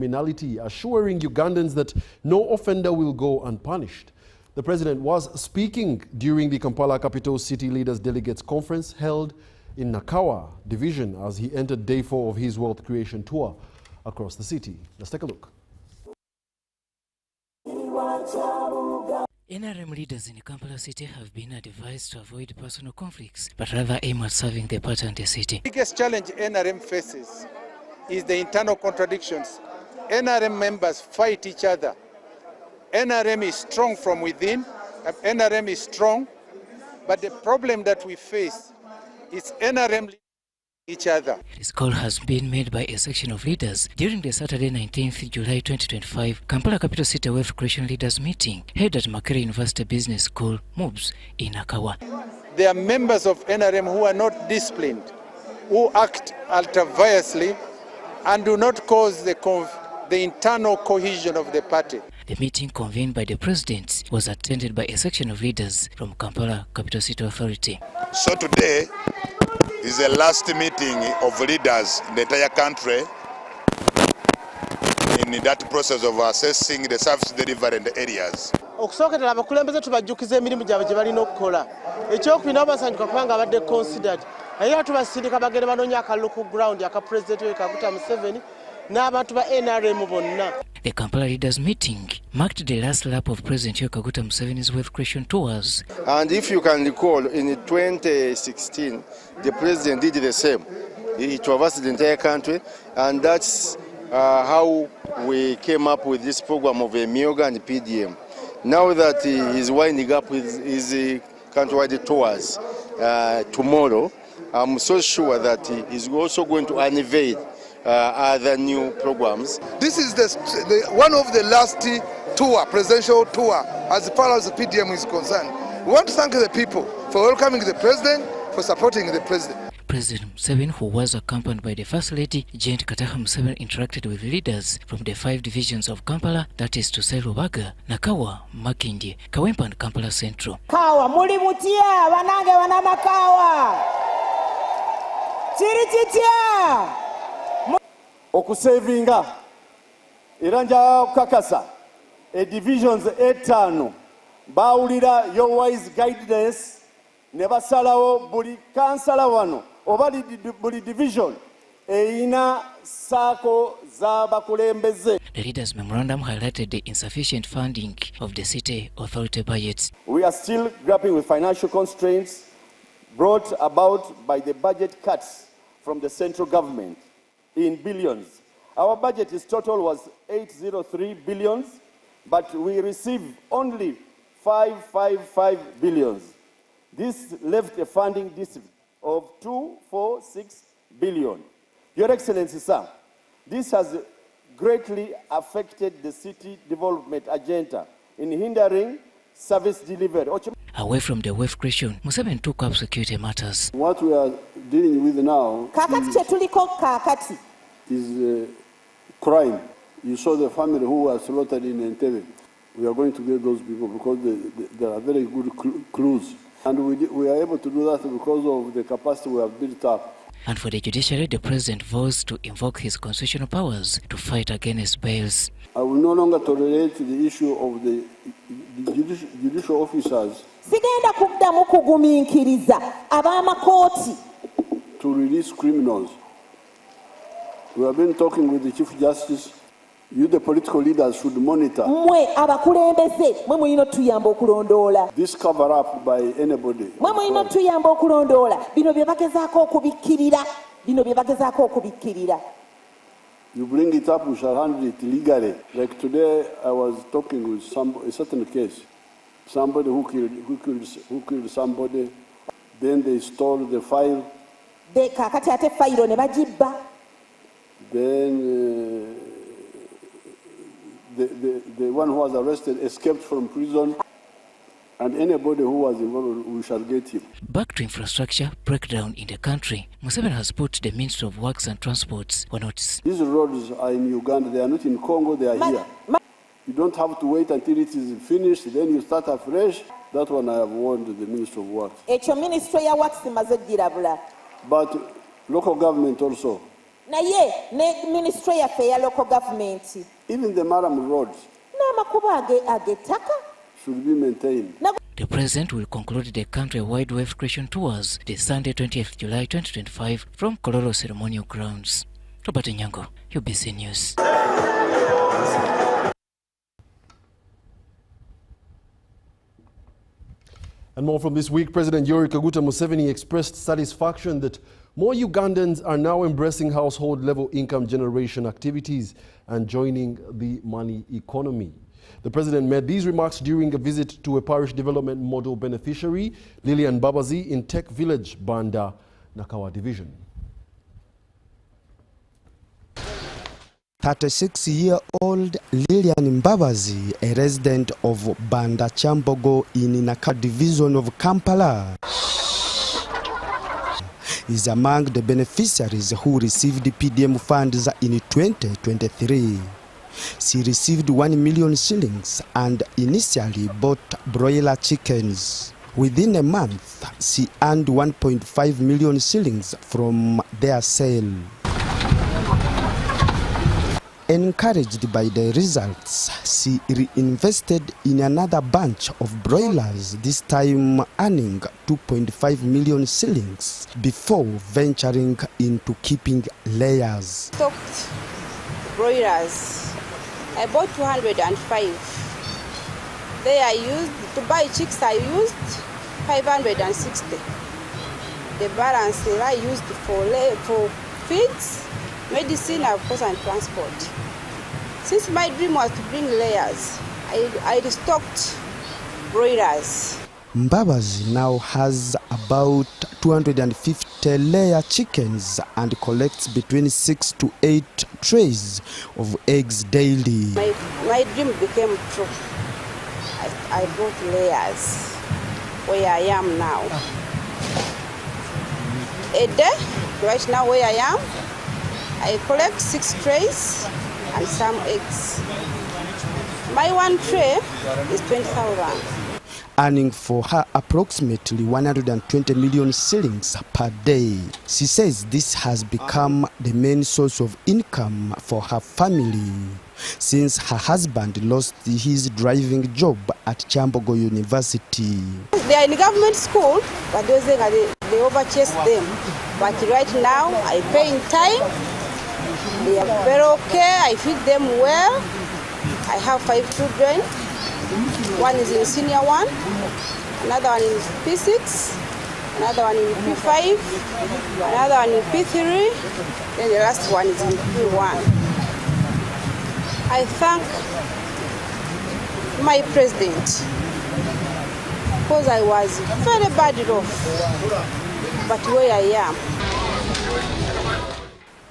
criminality, assuring Ugandans that no offender will go unpunished. The president was speaking during the Kampala Capital City Leaders Delegates Conference held in Nakawa Division as he entered day 4 of his wealth creation tour across the city. Let's take a look. NRM leaders in Kampala City have been advised to avoid personal conflicts, but rather aim at serving the party and the city. The biggest challenge NRM faces is the internal contradictions. NRM members fight each other. NRM is strong from within, NRM is strong, but the problem that we face is NRM each other. This call has been made by a section of leaders during the Saturday 19th July 2025 Kampala Capital City Wealth Creation Leaders Meeting held at Makerere University Business School, MUBS, in Akawa. There are members of NRM who are not disciplined, who act ultra-viriously and do not cause the internal cohesion of the party. The meeting convened by the president was attended by a section of leaders from Kampala Capital City Authority. So today is the last meeting of leaders in the entire country in that process of assessing the service delivery in the areas. Okusookera abakulembeze tubajjukiza emirimu gyabwe gye balina okukola. Ekyokubina basanyuka kubanga abadde considered. Naye tubasindika bagende banoonya akalulu ku ground aka President we Kaguta Museveni n'abantu ba NRM bonna. The Kampala Leaders Meeting marked the last lap of President Kaguta Museveni's wealth creation tours. And if you can recall, in 2016, the President did the same. He traversed the entire country, and that's how we came up with this program of Myoga and PDM. Now that he is winding up with his countrywide tours tomorrow, I'm so sure that he is also going to unveil other new programs. This is one of the last presidential tour as far as the PDM is concerned. We want to thank the people for welcoming the president, for supporting the president. President Museveni, who was accompanied by the First Lady, Jane Kataha Museveni, interacted with leaders from the 5 divisions of Kampala, that is to say Lubaga, Nakawa, Makindye, Kawempe and Kampala Central. Kawa, muli mutia, wanange wanamakawa. Chirichitia. Okusevinga iranja kukakasa divisions 5 bawulira your wise guidance ne basalawo buli kansala wano oba buli division eina sako za bakulembeze. The leaders' memorandum highlighted the insufficient funding of the city authority budgets. We are still grappling with financial constraints brought about by the budget cuts from the central government in billions. Our budget total was 803 billions, but we received only 555 billions. This left a funding deficit of 246 billion. Your Excellency, sir, this has greatly affected the city development agenda in hindering service delivery. Away from the wealth creation, Museveni took up security matters. What we are dealing with now is crime. You saw the family who was slaughtered in Entebbe. We are going to get those people because they are very good clues. And we are able to do that because of the capacity we have built up. And for the judiciary, the president vows to invoke his constitutional powers to fight against bails. I will no longer tolerate the issue of the judicial officers to release criminals. We have been talking with the Chief Justice. You, the political leaders, should monitor this cover up by anybody. You bring it up, we shall handle it legally. Like today, I was talking with a certain case. Somebody who killed somebody, then they stole the file. Then the one who was arrested escaped from prison, and anybody who was involved, we shall get him. Back to infrastructure breakdown in the country, Museveni has put the Ministry of Works and Transports on notice. These roads are in Uganda, they are not in Congo, they are here. You don't have to wait until it is finished, then you start afresh. That one I have warned the Ministry of Works. But local government also. naye ne ministry yaffe ya local government Even the Maram Road n'amakubo ag'ettaka should be maintained. The president will conclude the country-wide wealth creation tours this Sunday, 20th July 2025 from Kololo Ceremonial Grounds. Robert Nyango, UBC News. And more from this week, President Yoweri Kaguta Museveni expressed satisfaction that more Ugandans are now embracing household-level income generation activities and joining the money economy. The president made these remarks during a visit to a parish development model beneficiary, Lilian Babazi, in Tech Village, Banda, Nakawa Division. 36-year-old Lilian Mbabazi, a resident of Banda Chambogo in Nakawa Division of Kampala, is among the beneficiaries who received PDM funds in 2023. She received 1 million shillings and initially bought broiler chickens. Within a month, she earned 1.5 million shillings from their sale. Encouraged by the results, she reinvested in another batch of broilers, this time earning 2.5 million shillings before venturing into keeping layers. Stocked broilers. I bought 205. They are used to buy chicks. I used 560. The balance I used for feeds, medicine, of course, and transport. Since my dream was to bring layers, I restocked broilers. Mbabazi now has about 250 layer chickens and collects between 6 to 8 trays of eggs daily. My dream became true. I brought layers where I am now. A day, right now where I am, I collect 6 trays and some eggs. My one tray is 20,000. Earning for her approximately 120 million shillings per day. She says this has become the main source of income for her family since her husband lost his driving job at Chambogo University. They are in government school, but those things they overchase them. But right now, I pay in time. They are very okay. I feed them well. I have 5 children. One is in senior 1, another one in P6, another one in P5, another one in P3, then the last one is in P1. I thank my president because I was very bad off, but where I am.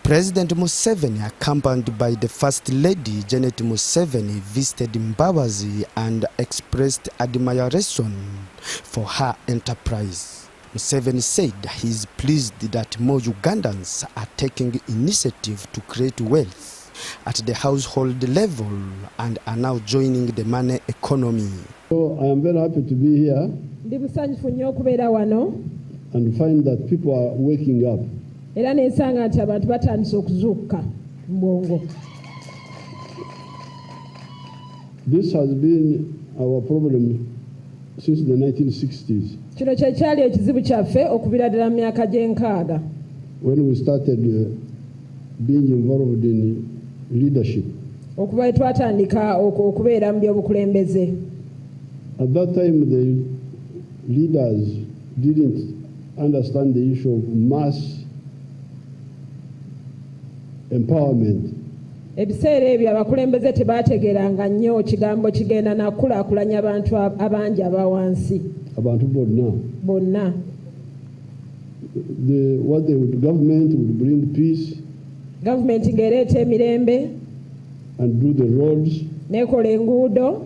President Museveni, accompanied by the First Lady Janet Museveni, visited Mbabazi and expressed admiration for her enterprise. Museveni said he is pleased that more Ugandans are taking initiative to create wealth at the household level and are now joining the money economy. So I am very happy to be here and find that people are waking up. This has been our problem since the 1960s. When we started being involved in leadership. At that time, the leaders didn't understand the issue of mass empowerment. Ebiseera ebyo abakulembeze tebategeeranga nnyo kigambo kigenda nakulaakulanya abantu abangi abawansi. Abantu bonna. What the government would bring peace. Government ngereeta emirembe. And do the roads. Nekola enguudo.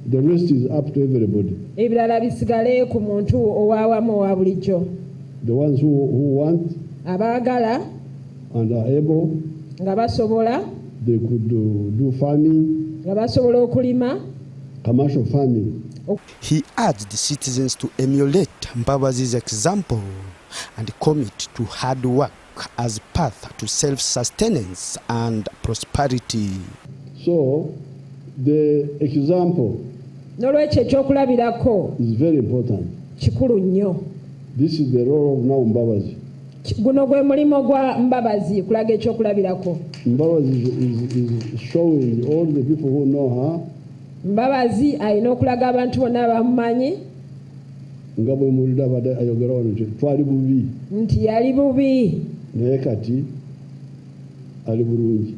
The rest is up to everybody. Ebirala bisigale ku muntu owaawamu owa bulijjo. The ones who want. Abaagala. And are able. Nga basobola. They could do farming. Nga basobola okulima. Commercial farming. He urged citizens to emulate Mbabazi's example and commit to hard work as path to self-sustenance and prosperity. So, the example is very important. This is the role of now Mbabazi. Mbabazi is showing all the people who know her. Mbabazi ayina okulaga abantu bonna abamumanyi nga bwe mulira badde ayogera wano twali bubi nti yali bubi naye kati ali bulungi.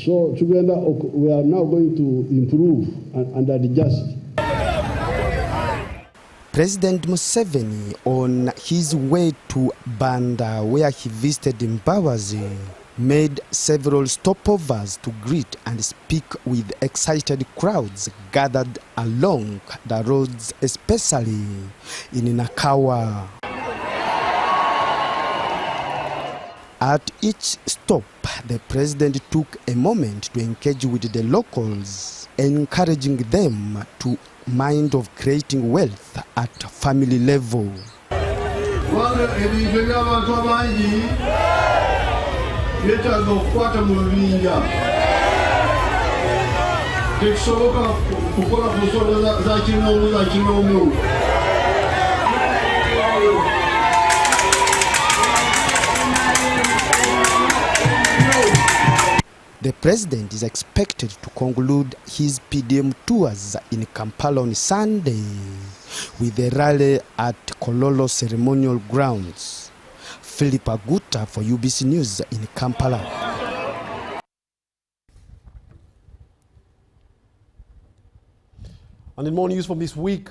So together we are now going to improve and adjust. President Museveni, on his way to Banda, where he visited Mbabazi, made several stopovers to greet and speak with excited crowds gathered along the roads, especially in Nakawa. At each stop, the president took a moment to engage with the locals, encouraging them to mind of creating wealth at family level. The president is expected to conclude his PDM tours in Kampala on Sunday with a rally at Kololo Ceremonial Grounds. Philip Aguta for UBC News in Kampala. And in more news from this week,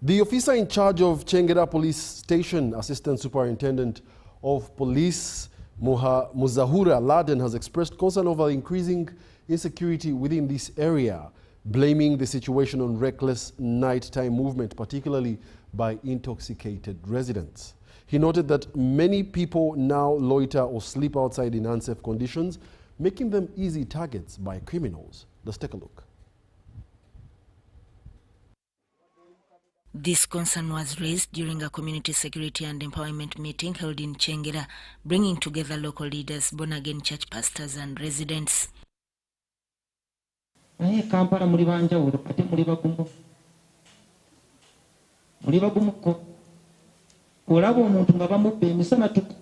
the officer in charge of Chengera Police Station, Assistant Superintendent of Police Muzahura Laden, has expressed concern over increasing insecurity within this area, blaming the situation on reckless nighttime movement, particularly by intoxicated residents. He noted that many people now loiter or sleep outside in unsafe conditions, making them easy targets by criminals. Let's take a look. This concern was raised during a community security and empowerment meeting held in Chengera, bringing together local leaders, born-again church pastors and residents. Kampala muri banjawulo ate muri bagumuko olaba omuntu nga bamubba emisana tuku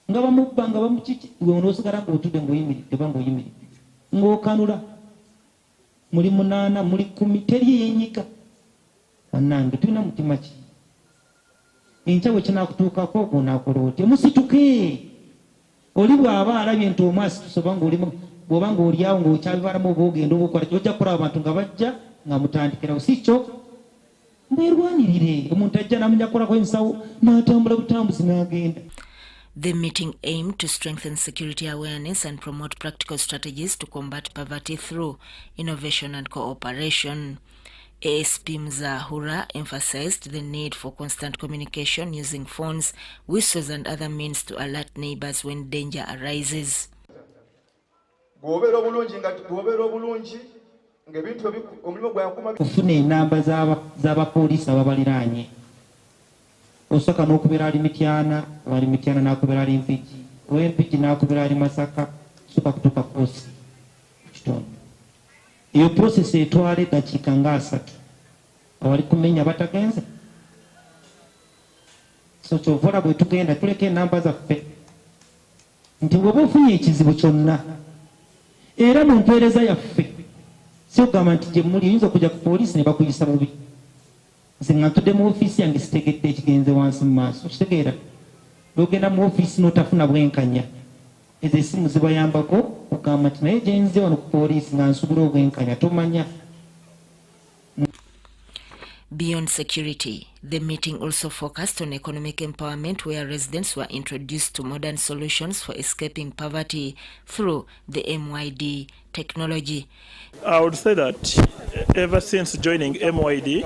nga bamubba nga bamukiki gwe onoosigala ng'otudde ng'oyimiridde ba ng'oyimiridde ng'okanula muri munaana muri kumi teri yenyiga nange tulina mutima ki enkyawe kinakutuukako ogwo naakola otya musituke oli bw'aba alabye nti omwasi tusoba ng'olimu bw'oba ng'oliawo ng'okyabibalamu oba ogenda oba okola ojja kulaba abantu nga bajja nga mutandikirawo si kyo mwerwanirire omuntu ajja n'amanya kolako ensawo n'atambula butambuzi n'agenda. The meeting aimed to strengthen security awareness and promote practical strategies to combat poverty through innovation and cooperation. ASP Muzahura emphasized the need for constant communication using phones, whistles and other means to alert neighbors when danger arises. Kufuna enamba z'abapoliisi ababaliraanye osooka n'okubeera ali Mityana n'akubeera ali Mpigi ow'Empigi n'akubeera ali Masaka sooka kutuuka Koosi kitundu. Iyo process etwala eddakiika nga 3 awali kumenya batagenze. So kyovola bwe tugenda tuleka enamba zaffe nti bw'oba ofunye ekizibu kyonna era mu mpeereza yaffe si ogamba nti gye muli oyinza okujja ku poliisi ne bakuyisa bubi. Nze nga ntudde mu ofiisi yange sitegedde ekigenze wansi mu maaso kitegeera lwogenda mu ofiisi n'otafuna bwenkanya ezo essimu zibayambako okugamba nti naye gyenze wano ku poliisi nga nsubira obwenkanya tomanya. Beyond security, the meeting also focused on economic empowerment, where residents were introduced to modern solutions for escaping poverty through the MYD technology. I would say that ever since joining MYD,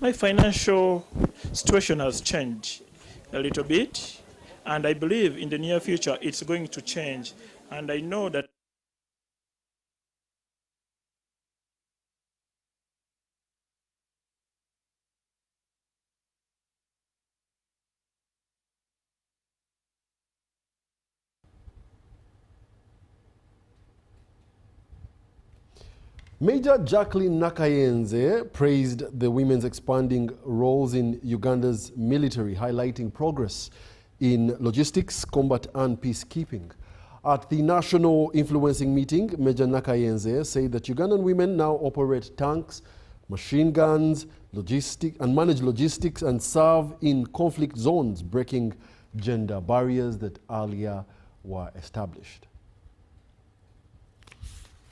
my financial situation has changed a little bit, and I believe in the near future it's going to change, and I know that Major Jacqueline Nakayenze praised the women's expanding roles in Uganda's military, highlighting progress in logistics, combat and peacekeeping. At the national influencing meeting, Major Nakayenze said that Ugandan women now operate tanks, machine guns, manage logistics and serve in conflict zones, breaking gender barriers that earlier were established.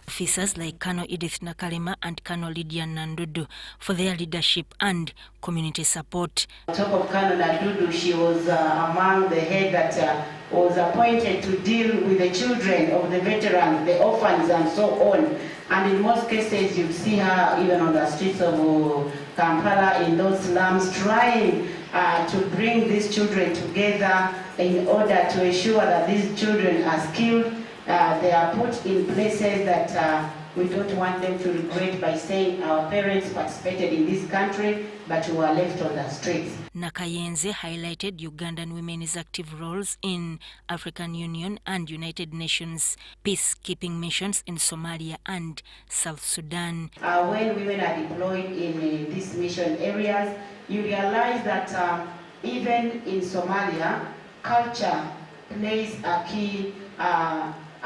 Officers like Colonel Edith Nakalema and Colonel Lydia Nandudu for their leadership and community support. On top of Colonel Nandudu, she was among the head that was appointed to deal with the children of the veterans, the orphans and so on. And in most cases, you see her even on the streets of Kampala in those slums trying to bring these children together in order to ensure that these children are skilled. They are put in places that we don't want them to regret by saying our parents participated in this country, but we were left on the streets. Nakayenze highlighted Ugandan women's active roles in African Union and United Nations peacekeeping missions in Somalia and South Sudan. When women are deployed in these mission areas, you realize that even in Somalia, culture plays a key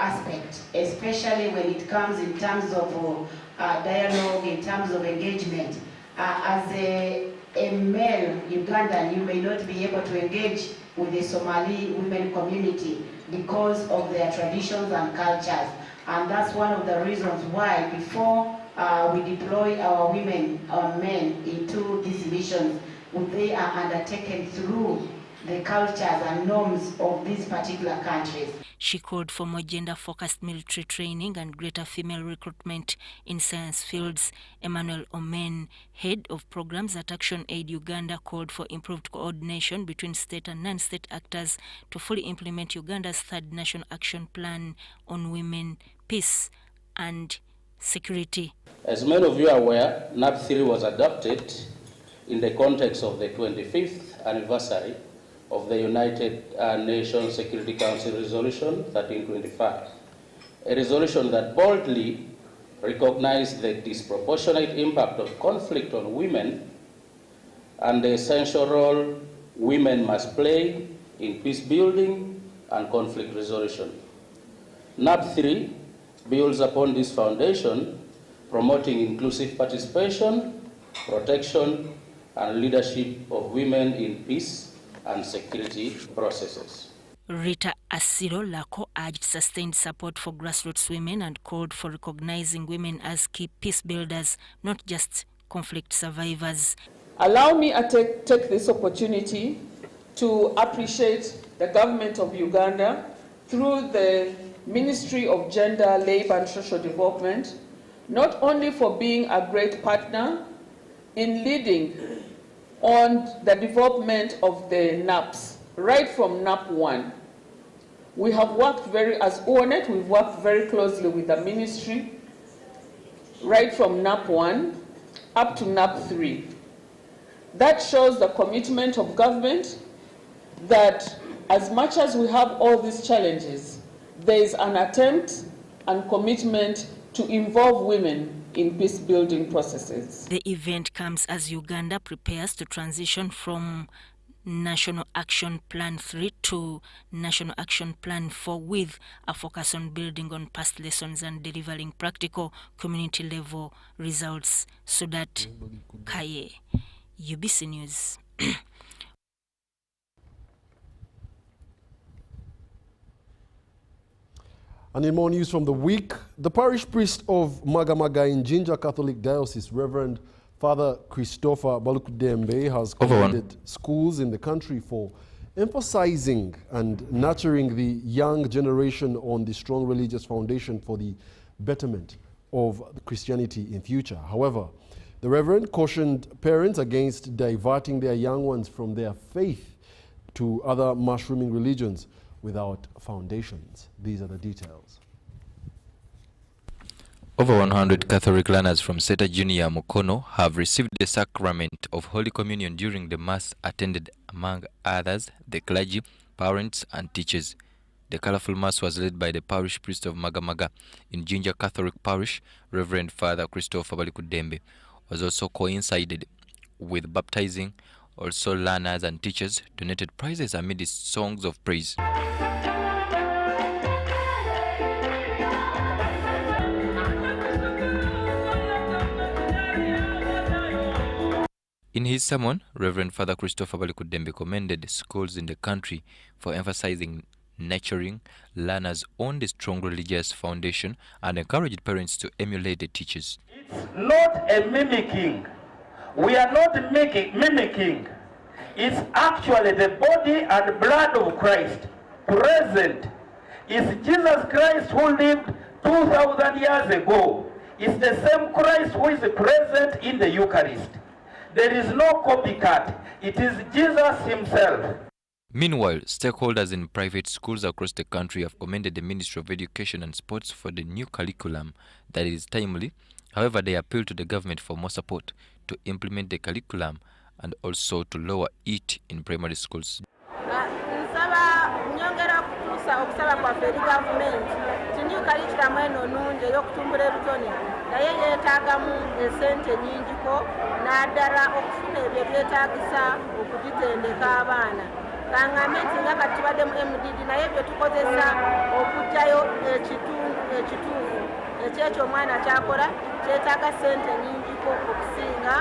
aspect, especially when it comes in terms of dialogue, in terms of engagement. As a male Ugandan, you may not be able to engage with the Somali women community because of their traditions and cultures. And that's one of the reasons why before we deploy our women or men into these missions, they are undertaken through the cultures and norms of these particular countries. She called for more gender-focused military training and greater female recruitment in science fields. Emmanuel Omen, head of programs at Action Aid Uganda, called for improved coordination between state and non-state actors to fully implement Uganda's third National Action Plan on women, peace and security. As many of you are aware, NAP 3 was adopted in the context of the 25th anniversary of the United Nations Security Council Resolution 1325, a resolution that boldly recognized the disproportionate impact of conflict on women and the essential role women must play in peace building and conflict resolution. NAP 3 builds upon this foundation, promoting inclusive participation, protection, and leadership of women in peace and security processes. Rita Asiro Lako urged sustained support for grassroots women and called for recognizing women as key peace builders, not just conflict survivors. Allow me to take this opportunity to appreciate the government of Uganda through the Ministry of Gender, Labour and Social Development, not only for being a great partner in leading on the development of the NAPs, right from NAP 1. We have worked as ONET, we've worked very closely with the ministry, right from NAP 1 up to NAP 3. That shows the commitment of government that as much as we have all these challenges, there is an attempt and commitment to involve women in peace-building processes. The event comes as Uganda prepares to transition from National Action Plan 3 to National Action Plan 4 with a focus on building on past lessons and delivering practical community-level results. Sudat Kaye, UBC News. And in more news from the week, the parish priest of Magamaga in Jinja Catholic Diocese, Reverend Father Christopher Balukudembe, has commended schools in the country for emphasizing and nurturing the young generation on the strong religious foundation for the betterment of Christianity in future. However, the Reverend cautioned parents against diverting their young ones from their faith to other mushrooming religions without foundations. These are the details. Over 100 Catholic learners from Seta Junior Mukono have received the sacrament of Holy Communion during the Mass attended among others the clergy, parents and teachers. The colorful mass was led by the parish priest of Magamaga in Jinja Catholic Parish, Reverend Father Christopher Balikudembe. Was also coincided with baptizing. Also, learners and teachers donated prizes amidst songs of praise. In his sermon, Reverend Father Christopher Balikudembe commended schools in the country for emphasizing nurturing learners on the strong religious foundation and encouraged parents to emulate the teachers. It's not a mimicking. We are not mimicking. It's actually the body and blood of Christ present. It's Jesus Christ who lived 2,000 years ago. It's the same Christ who is present in the Eucharist. There is no copycat. It is Jesus himself. Meanwhile, stakeholders in private schools across the country have commended the Ministry of Education and Sports for the new curriculum that is timely. However, they appeal to the government for more support to implement the curriculum and also to lower it in primary schools. naye yeetaagamu esente nnyingiko n'addala okufuna ebyo byetaagisa okugitendeka abaana kaŋŋambe nti nga kati tubaddemu MDD naye bye tukozesa okuggyayo ekituufu ekyekyo omwana kyakola kyetaaga sente nnyingiko okusinga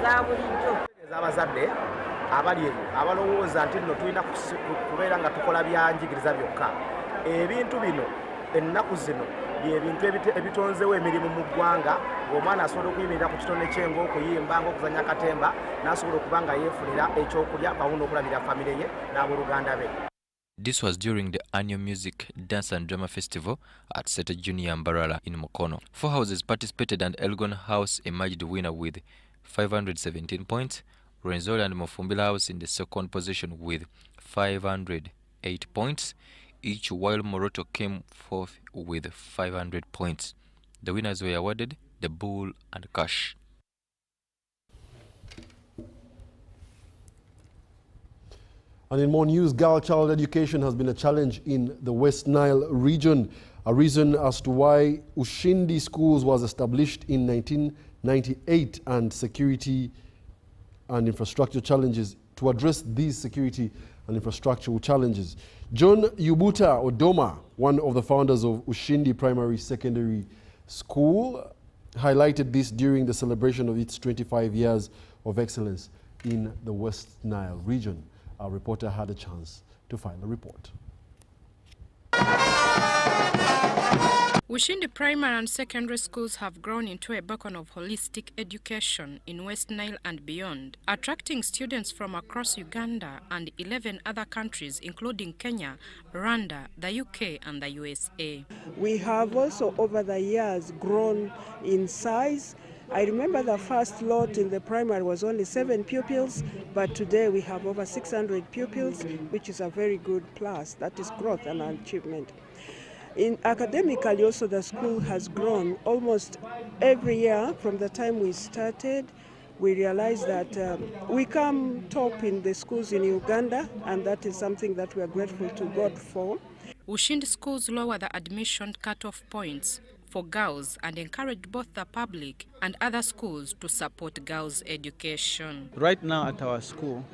za bulijjo. Abazadde abali eyo abalowooza nti nno tulina kubeera nga tukola byanjigiriza byokka ebintu bino ennaku zino ebintu ebitonzewo emirimu mu ggwanga ng'omwana asobola okuyimirira ku kitone kye ng'okuyimba ng'okuzannya akatemba n'asobola okuba nga yeefunira ekyokulya wamu n'okulabira famire ye n'abooluganda be. This was during the annual Music, Dance and Drama Festival at Seta Junior Mbarara in Mukono. 4 houses participated and Elgon House emerged winner with 517 points. Rwenzori and Mufumbila House in the second position with 508 points each, while Moroto came fourth with 500 points. The winners were awarded the bull and cash. And in more news, girl child education has been a challenge in the West Nile region. A reason as to why Ushindi Schools was established in 1998 and security and infrastructure challenges. To address these security and infrastructural challenges, John Yubuta Odoma, one of the founders of Ushindi Primary Secondary School, highlighted this during the celebration of its 25 years of excellence in the West Nile region. Our reporter had a chance to file a report. Ushindi primary and secondary schools have grown into a beacon of holistic education in West Nile and beyond, attracting students from across Uganda and 11 other countries, including Kenya, Rwanda, the UK, and the USA. We have also, over the years, grown in size. I remember the first lot in the primary was only 7 pupils, but today we have over 600 pupils, which is a very good plus. That is growth and achievement. In academically also, the school has grown almost every year. From the time we started, we realized that we come top in the schools in Uganda, and that is something that we are grateful to God for. Ushindi schools lower the admission cutoff points for girls and encourage both the public and other schools to support girls' education. Right now at our school,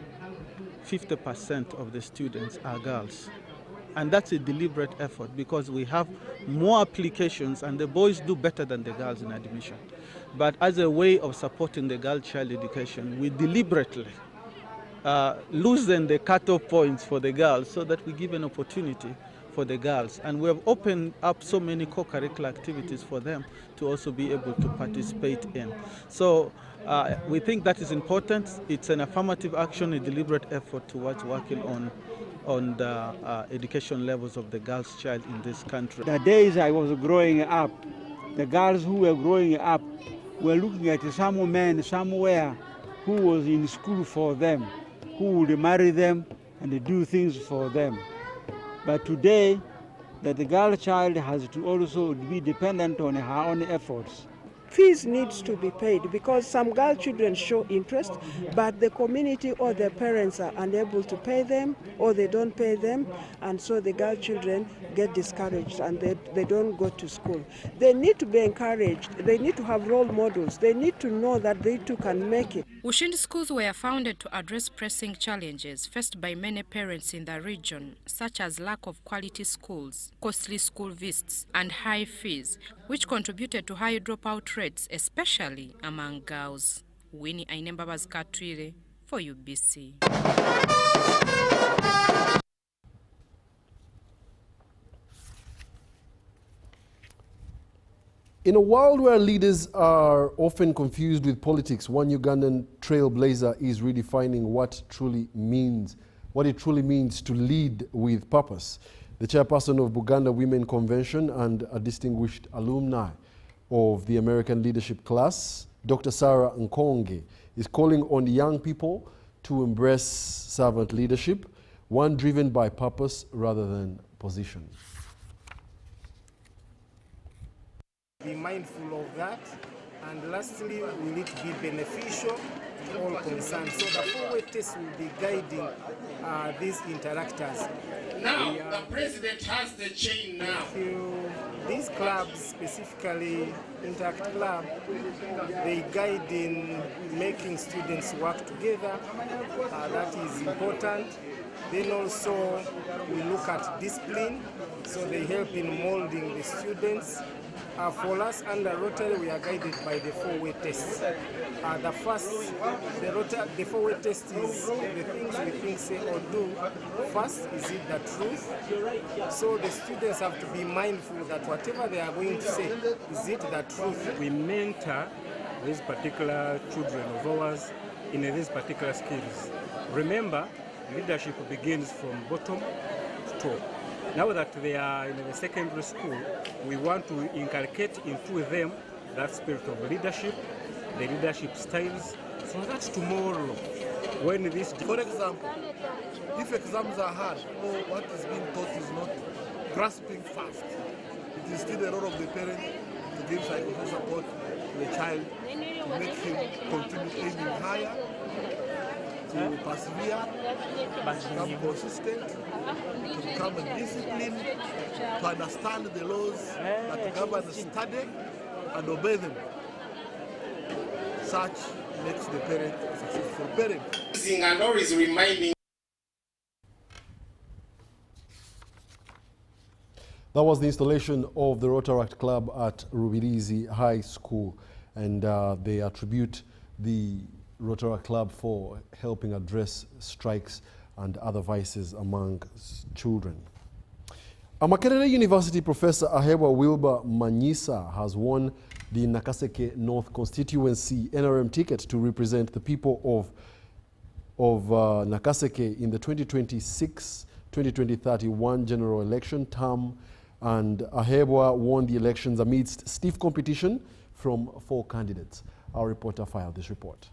50% of the students are girls. And that's a deliberate effort because we have more applications and the boys do better than the girls in admission. But as a way of supporting the girl child education, we deliberately loosen the cutoff points for the girls so that we give an opportunity for the girls. And we have opened up so many co-curricular activities for them to also be able to participate in. So we think that is important. It's an affirmative action, a deliberate effort towards working on the education levels of the girls' child in this country. The days I was growing up, the girls who were growing up were looking at some man somewhere who was in school for them, who would marry them and do things for them. But today, that the girl child has to also be dependent on her own efforts fees needs to be paid because some girl children show interest, but the community or their parents are unable to pay them or they don't pay them, and so the girl children get discouraged and they don't go to school. They need to be encouraged. They need to have role models. They need to know that they too can make it. Ushindi schools were founded to address pressing challenges faced by many parents in the region, such as lack of quality schools, costly school visits, and high fees, which contributed to high dropout rates, especially among girls. Winnie Ainembabazi Katwire for UBC. In a world where leaders are often confused with politics, one Ugandan trailblazer is redefining what it truly means to lead with purpose. The chairperson of Buganda Women Convention and a distinguished alumni of the American leadership class, Dr. Sarah Nkonge, is calling on young people to embrace servant leadership, one driven by purpose rather than position. Be mindful of that, and lastly, will it be beneficial to all concerned? So the four-way test will be guiding these interactors. Now, the president has the chain now. These clubs, specifically Interact Club, they guide in making students work together. That is important. Then also we look at discipline, so they help in molding the students. For us under Rotary, we are guided by the four-way test. The four-way test is the things we think, say, or do. First, is it the truth? So the students have to be mindful that whatever they are going to say, is it the truth? We mentor these particular children of ours in these particular skills. Remember, leadership begins from bottom to top. Now that they are in the secondary school, we want to inculcate into them that spirit of leadership, the leadership styles, so that tomorrow, when this... For example, if exams are hard or what is being taught is not grasping fast, it is still the role of the parent to give psychosocial support to the child, to make him continue aiming higher, to persevere, to become consistent, to become disciplined, to understand the laws that govern study and obey them. Such makes the parent a successful parent. And always reminding. That was the installation of the Rotaract Club at Rubirizi High School, and they attribute the Rotaract Club for helping address strikes and other vices among children. A Makerere University professor, Ahebwa Wilbur Manyisa, has won the Nakaseke North constituency NRM ticket to represent the people of Nakaseke in the 2026-2031 general election term, and Ahebwa won the elections amidst stiff competition from 4 candidates. Our reporter filed this report.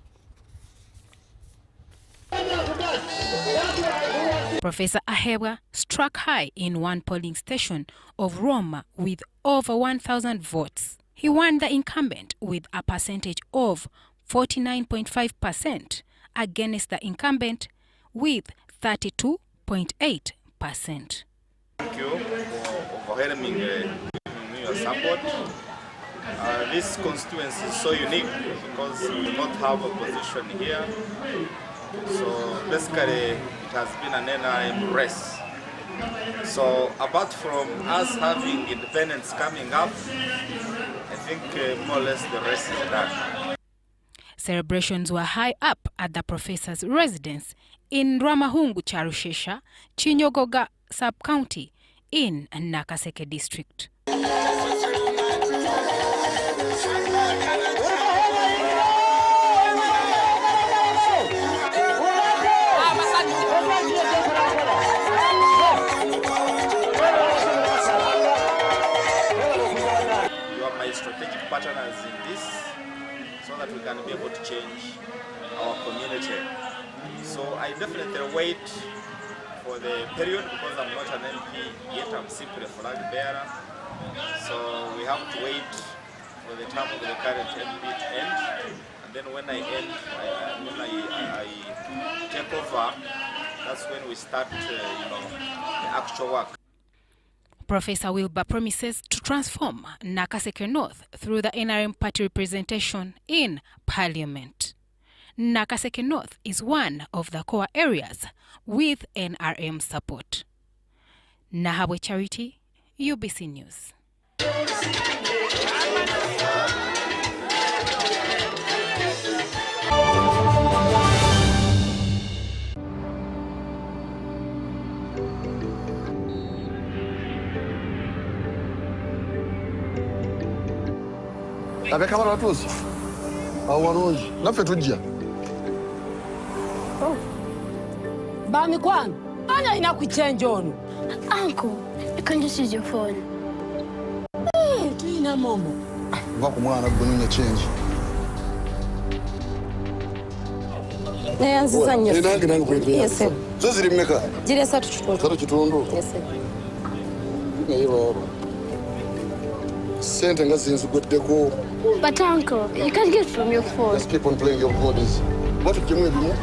Professor Ahebwa struck high in one polling station of Roma with over 1,000 votes. He won the incumbent with a percentage of 49.5% against the incumbent with 32.8%. Thank you for helping me your support. This constituency is so unique because we do not have a position here. So basically it has been an NRM race. So apart from us having independence coming up, I think more or less the rest is done. Celebrations were high up at the professor's residence in Ramahungu Charushesha, Chinyogoga sub-county in Nakaseke district. Strategic partners in this so that we can be able to change our community. So I definitely wait for the period because I'm not an MP yet, I'm simply a flag bearer. So we have to wait for the term of the current MP to end. And then when I end, when I take over, that's when we start, the actual work. Professor Wilbur promises to transform Nakaseke North through the NRM party representation in Parliament. Nakaseke North is one of the core areas with NRM support. Nahabwe Charity, UBC News. Abeka bana tuzi. Awanonji. Nafe tujja. Oh. Bami kwangu. Anya inakuchange ono. Uncle, you can just use your phone. Hey, tuina momo. Va ku mwana gwe change. Nayanziza nnyo. Nange kwete. Yes sir. Zo ziri mmeka? Jire 3 kitundu. 3 kitundu. Yes sir. Neyibo. Sente nga zinsugoddeko. But uncle, you can't get from your phone. Just keep on playing your bodies. What did you do?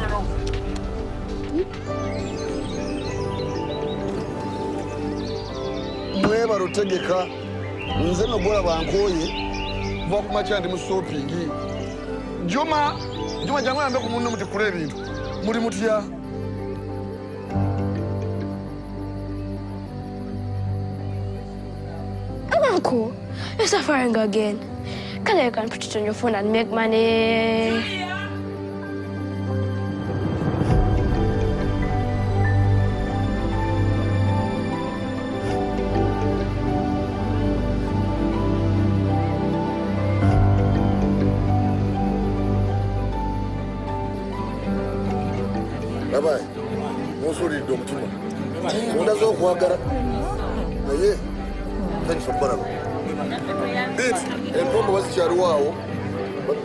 Mweba rutegeka nze no bora bankoye va ku machandi mu shopping. Juma jangu yambe ku munno muti kule ebintu. Muri mutya? Uncle, you're suffering again. Can you put it on your phone and make money? Bye-bye. Musuri domtuma. Unda zo kwagara. Aye. Thanks for baraba. Bit, empombo wasicharu wao.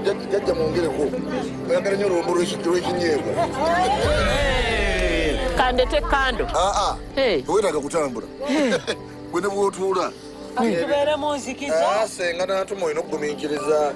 Jajja mwongere ko. Oyagala nyo romboro ekinyego. Kandete kando. Hey. Tuwetaga kutambula. Gwene bwotula. Atubere munzikiza. Senga natumo ino kugumiikiriza.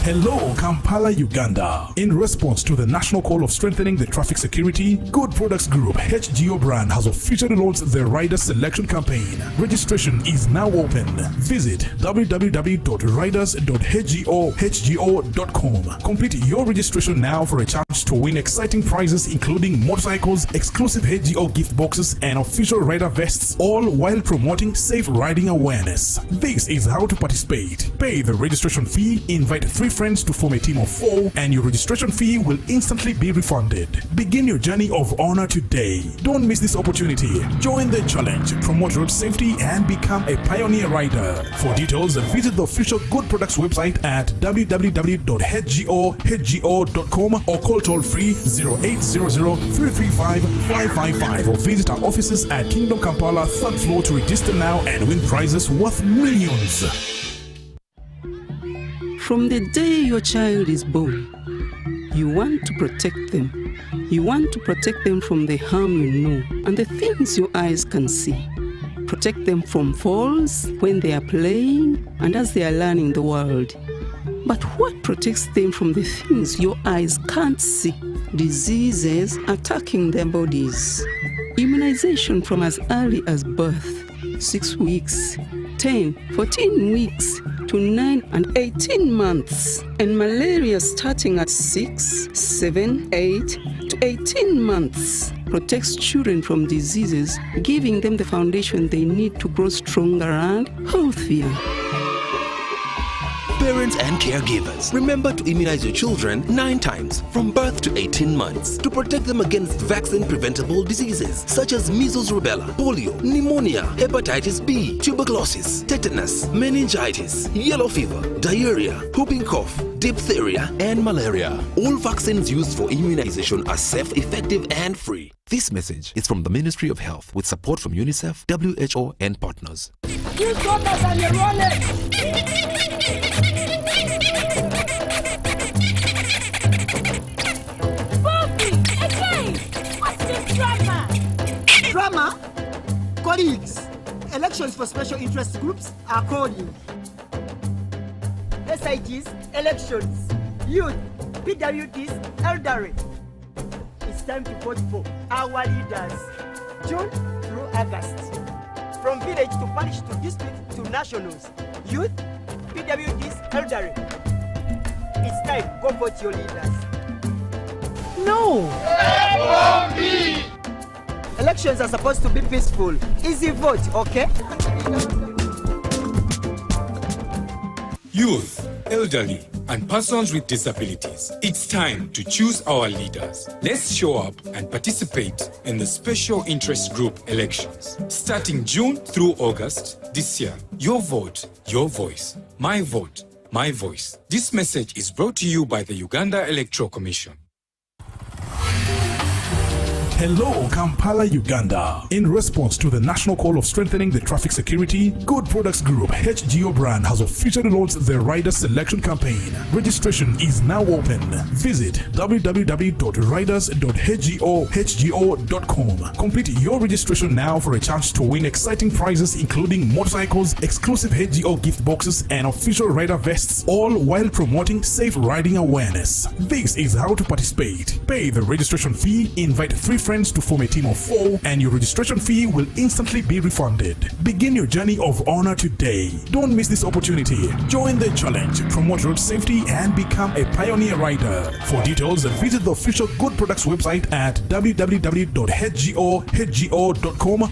Hello, Kampala, Uganda. In response to the national call of strengthening the traffic security, Good Products Group HGO brand has officially launched the Rider Selection Campaign. Registration is now open. Visit www.riders.hgo.com. Complete your registration now for a chance to win exciting prizes including motorcycles, exclusive HGO gift boxes, and official rider vests, all while promoting safe riding awareness. This is how to participate. Pay the registration fee, invite 3 friends to form a team of 4, and your registration fee will instantly be refunded. Begin your journey of honor today. Don't miss this opportunity. Join the challenge, promote road safety, and become a pioneer rider. For details, visit the official Good Products website at www.hgo.com or call toll-free 0800-335-555 or visit our offices at Kingdom Kampala 3rd floor to register now and win prizes worth millions. From the day your child is born, you want to protect them. You want to protect them from the harm you know and the things your eyes can see. Protect them from falls when they are playing and as they are learning the world. But what protects them from the things your eyes can't see? Diseases attacking their bodies. Immunization from as early as birth, 6 weeks, 10, 14 weeks, to 9 and 18 months, and malaria starting at 6, 7, 8 to 18 months protects children from diseases, giving them the foundation they need to grow stronger and healthier. Parents and caregivers, remember to immunize your children 9 times from birth to 18 months to protect them against vaccine-preventable diseases such as measles, rubella, polio, pneumonia, hepatitis B, tuberculosis, tetanus, meningitis, yellow fever, diarrhea, whooping cough, diphtheria, and malaria. All vaccines used for immunization are safe, effective, and free. This message is from the Ministry of Health with support from UNICEF, WHO, and partners. Drama? Colleagues, elections for special interest groups are calling. SITs, elections, youth, PWDs, elderly. It's time to vote for our leaders, June through August. From village to parish to district to nationals, youth, PWDs, elderly. It's time, go vote your leaders. No! Elections are supposed to be peaceful. Easy vote, okay? Youth, elderly, and persons with disabilities. It's time to choose our leaders. Let's show up and participate in the special interest group elections. Starting June through August this year. Your vote, your voice. My vote, my voice. This message is brought to you by the Uganda Electoral Commission. Hello, Kampala, Uganda. In response to the national call of strengthening the traffic security, Good Products Group HGO brand has officially launched the rider selection campaign. Registration is now open. Visit www.riders.hgo.com. Complete your registration now for a chance to win exciting prizes including motorcycles, exclusive HGO gift boxes, and official rider vests, all while promoting safe riding awareness. This is how to participate. Pay the registration fee, invite 3 friends to form a team of 4, and your registration fee will instantly be refunded. Begin your journey of honor today. Don't miss this opportunity. Join the challenge, promote road safety, and become a pioneer rider. For details, visit the official Good Products website at www.hgo.com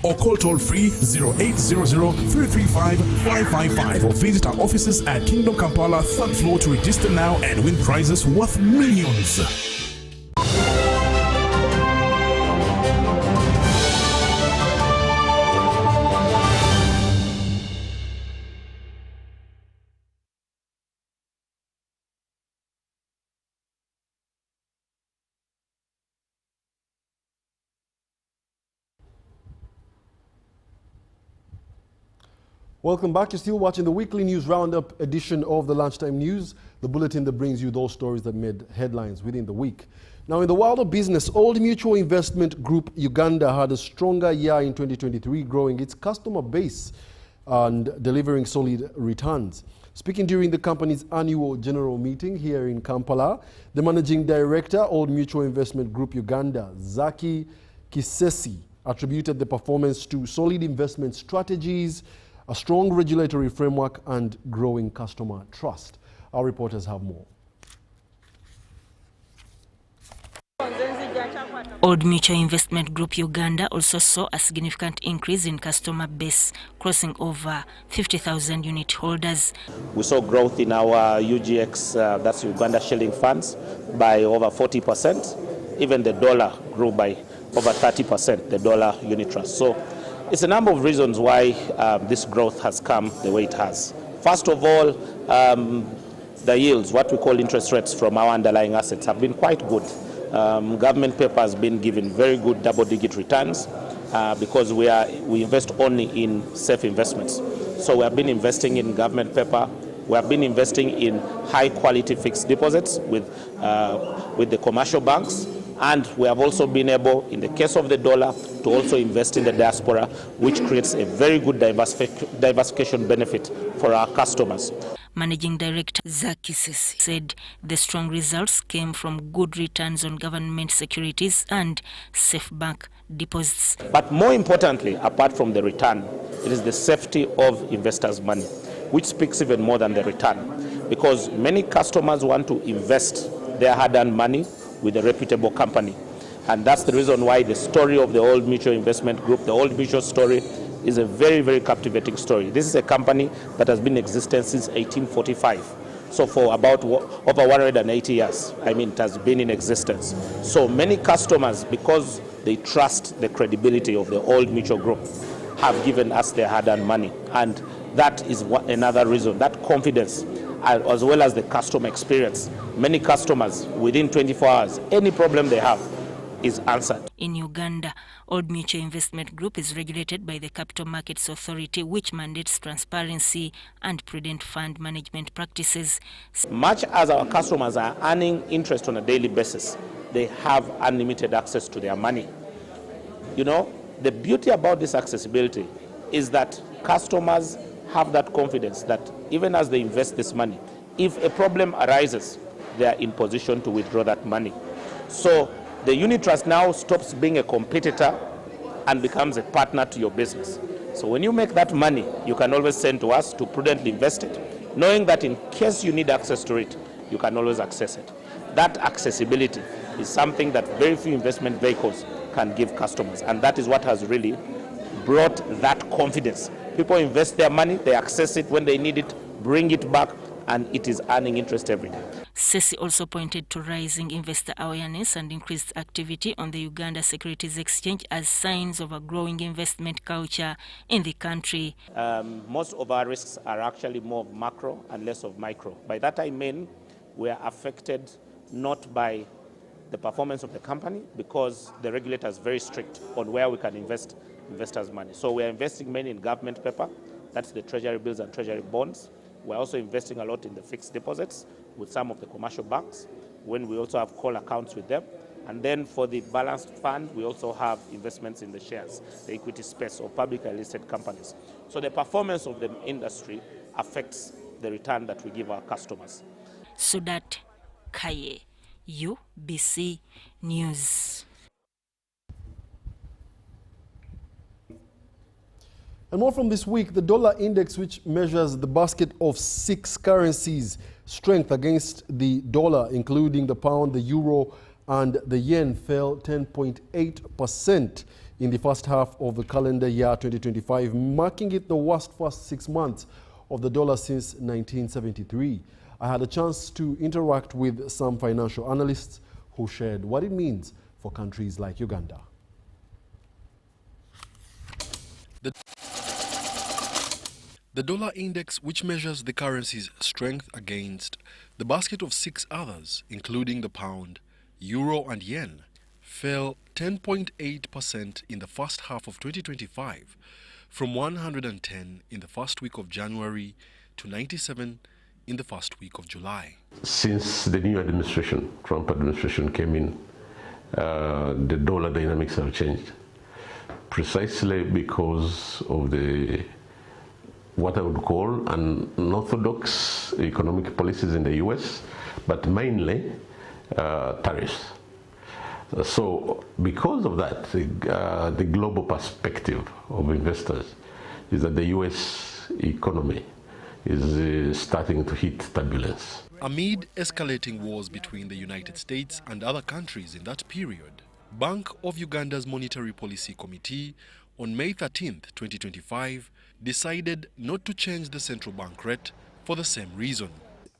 or call toll-free 0800-335-555 or visit our offices at Kingdom Kampala 3rd floor to register now and win prizes worth millions. Welcome back. You're still watching the weekly news roundup edition of the Lunchtime News, the bulletin that brings you those stories that made headlines within the week. Now, in the world of business, Old Mutual Investment Group Uganda had a stronger year in 2023, growing its customer base and delivering solid returns. Speaking during the company's annual general meeting here in Kampala, the managing director, Old Mutual Investment Group Uganda, Zaki Kisesi, attributed the performance to solid investment strategies, a strong regulatory framework, and growing customer trust. Our reporters have more. Old Mutual Investment Group Uganda also saw a significant increase in customer base, crossing over 50,000 unit holders. We saw growth in our UGX, that's Uganda shilling funds, by over 40%. Even the dollar grew by over 30%, the dollar unit trust. So it's a number of reasons why this growth has come the way it has. First of all, the yields, what we call interest rates from our underlying assets, have been quite good. Government paper has been given very good double-digit returns because we invest only in safe investments. So we have been investing in government paper. We have been investing in high-quality fixed deposits with the commercial banks. And we have also been able, in the case of the dollar, to also invest in the diaspora, which creates a very good diversification benefit for our customers. Managing Director Zakis said the strong results came from good returns on government securities and safe bank deposits. But more importantly, apart from the return, it is the safety of investors' money, which speaks even more than the return, because many customers want to invest their hard-earned money with a reputable company. And that's the reason why the story of the Old Mutual Investment Group, the Old Mutual story, is a very, very captivating story. This is a company that has been in existence since 1845. So for about over 180 years, I mean, it has been in existence. So many customers, because they trust the credibility of the old mutual group, have given us their hard-earned money. And that is another reason, that confidence, as well as the customer experience. Many customers, within 24 hours, any problem they have is answered. In Uganda, Old Mutual Investment Group is regulated by the Capital Markets Authority, which mandates transparency and prudent fund management practices. Much as our customers are earning interest on a daily basis, they have unlimited access to their money. You know, the beauty about this accessibility is that customers have that confidence that even as they invest this money, if a problem arises, they are in position to withdraw that money. So the unit trust now stops being a competitor and becomes a partner to your business. So when you make that money, you can always send to us to prudently invest it, knowing that in case you need access to it, you can always access it. That accessibility is something that very few investment vehicles can give customers, and that is what has really brought that confidence. People invest their money, they access it when they need it, bring it back, and it is earning interest every day. Sesi also pointed to rising investor awareness and increased activity on the Uganda Securities Exchange as signs of a growing investment culture in the country. Most of our risks are actually more of macro and less of micro. By that I mean we are affected not by the performance of the company, because the regulator is very strict on where we can invest investors' money. So we are investing mainly in government paper, that's the treasury bills and treasury bonds. We're also investing a lot in the fixed deposits with some of the commercial banks, when we also have call accounts with them. And then for the balanced fund, we also have investments in the shares, the equity space of publicly listed companies. So the performance of the industry affects the return that we give our customers. Sudat Kaye, UBC News. And more from this week, the dollar index, which measures the basket of 6 currencies' strength against the dollar, including the pound, the euro, and the yen, fell 10.8% in the first half of the calendar year 2025, marking it the worst first 6 months of the dollar since 1973. I had a chance to interact with some financial analysts who shared what it means for countries like Uganda. The dollar index, which measures the currency's strength against the basket of 6 others, including the pound, euro, and yen, fell 10.8% in the first half of 2025, from 110 in the first week of January to 97 in the first week of July. Since the new administration, Trump administration, came in, the dollar dynamics have changed, precisely because of what I would call unorthodox economic policies in the US, but mainly tariffs. So because of that, the global perspective of investors is that the US economy is starting to hit turbulence. Amid escalating wars between the United States and other countries in that period, Bank of Uganda's Monetary Policy Committee on May 13, 2025, decided not to change the central bank rate for the same reason.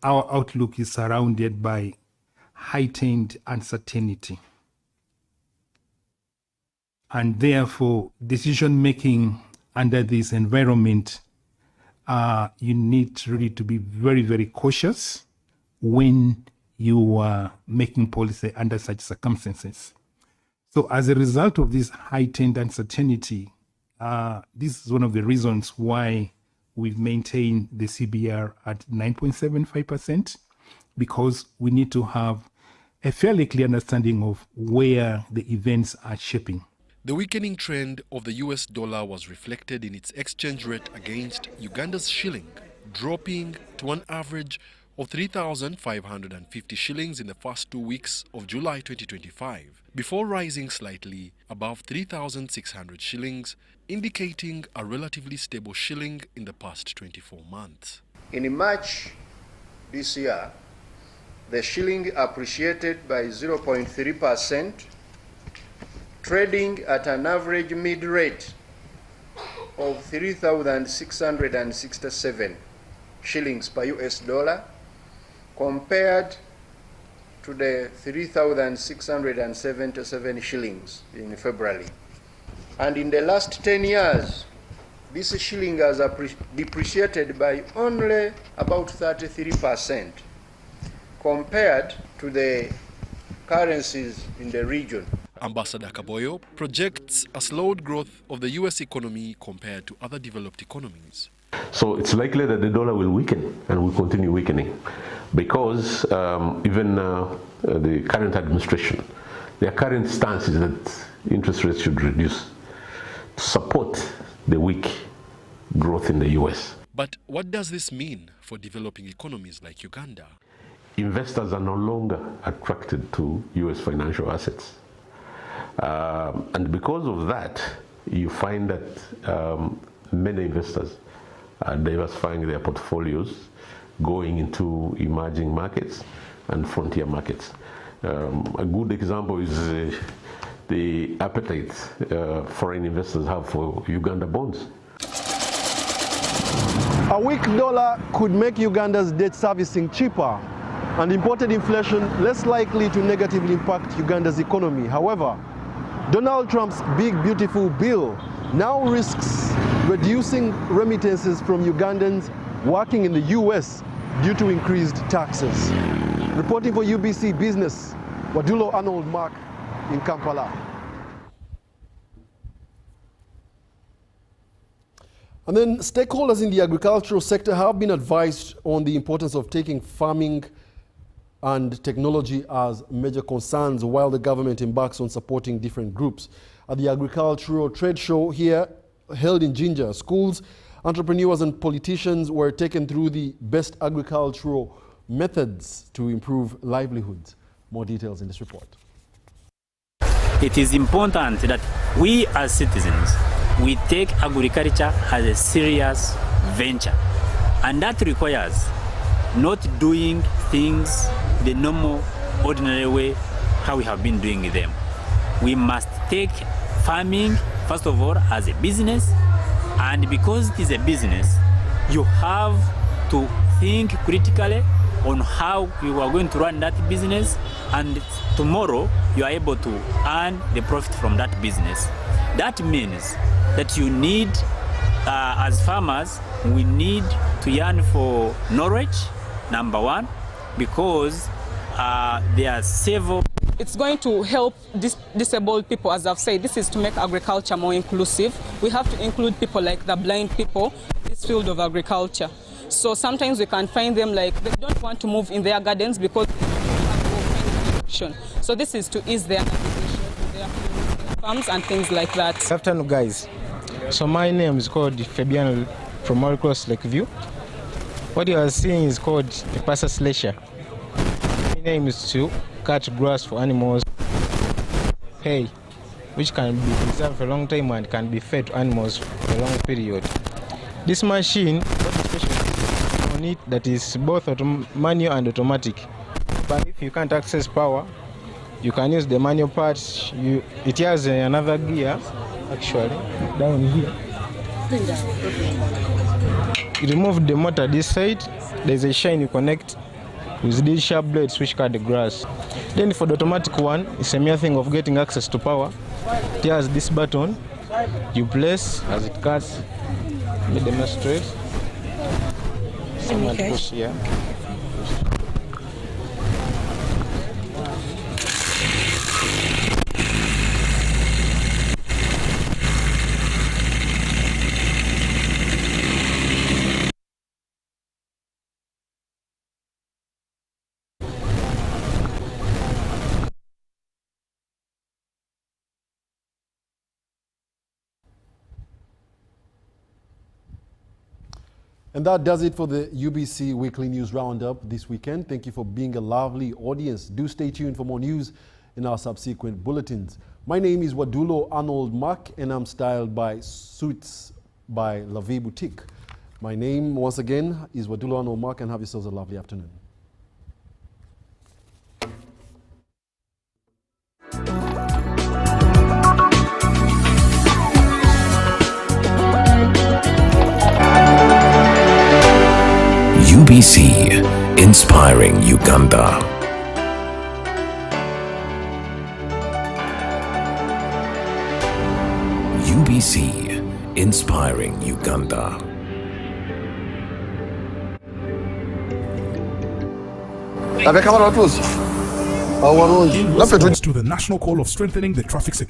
Our outlook is surrounded by heightened uncertainty. And therefore, decision-making under this environment, you need really to be very, very cautious when you are making policy under such circumstances. So as a result of this heightened uncertainty, this is one of the reasons why we've maintained the CBR at 9.75%, because we need to have a fairly clear understanding of where the events are shaping. The weakening trend of the US dollar was reflected in its exchange rate against Uganda's shilling, dropping to an average of 3,550 shillings in the first 2 weeks of July 2025, before rising slightly above 3,600 shillings, indicating a relatively stable shilling in the past 24 months. In March this year, the shilling appreciated by 0.3%, trading at an average mid-rate of 3,667 shillings per US dollar, compared to the 3,677 shillings in February. And in the last 10 years, this shilling has depreciated by only about 33% compared to the currencies in the region. Ambassador Kaboyo projects a slowed growth of the U.S. economy compared to other developed economies. So it's likely that the dollar will weaken and will continue weakening because even the current administration, their current stance is that interest rates should reduce to support the weak growth in the U.S. But what does this mean for developing economies like Uganda? Investors are no longer attracted to U.S. financial assets. And because of that, you find that many investors are diversifying their portfolios, going into emerging markets and frontier markets. A good example is the appetite foreign investors have for Uganda bonds. A weak dollar could make Uganda's debt servicing cheaper and imported inflation less likely to negatively impact Uganda's economy. However, Donald Trump's big beautiful bill now risks reducing remittances from Ugandans working in the US due to increased taxes. Reporting for UBC Business, Wadulo Arnold Mark in Kampala. And then stakeholders in the agricultural sector have been advised on the importance of taking farming and technology as major concerns while the government embarks on supporting different groups. At the agricultural trade show here held in Jinja, schools, entrepreneurs and politicians were taken through the best agricultural methods to improve livelihoods. More details in this report. It is important that we as citizens, we take agriculture as a serious venture, and that requires not doing things the normal, ordinary way how we have been doing them. We must take farming, first of all, as a business, and because it is a business, you have to think critically on how you are going to run that business, and tomorrow you are able to earn the profit from that business. That means that you need, as farmers, we need to yearn for knowledge, number one, because there are several. It's going to help disabled people, as I've said. This is to make agriculture more inclusive. We have to include people like the blind people in this field of agriculture. So sometimes we can find them like they don't want to move in their gardens because they don't have to. So this is to ease their farms and things like that. Good afternoon, guys. So my name is called Fabian from Moricross Lakeview. What you are seeing is called a passer slasher. My name is to cut grass for animals, hay, which can be preserved for a long time and can be fed to animals for a long period. This machine, what is special on it, that is both manual and automatic. But if you can't access power, you can use the manual part. It has another gear, actually, down here. You remove the motor this side, there's a shine you connect with these sharp blades which cut the grass. Then for the automatic one, it's a mere thing of getting access to power. It has this button, you press as it cuts. Let me demonstrate. Someone push here. And that does it for the UBC Weekly News Roundup this weekend. Thank you for being a lovely audience. Do stay tuned for more news in our subsequent bulletins. My name is Wadulo Arnold Mark, and I'm styled by Suits by La Vie Boutique. My name, once again, is Wadulo Arnold Mark, and have yourselves a lovely afternoon. UBC inspiring Uganda. UBC, inspiring Uganda. To the national call of strengthening the traffic security.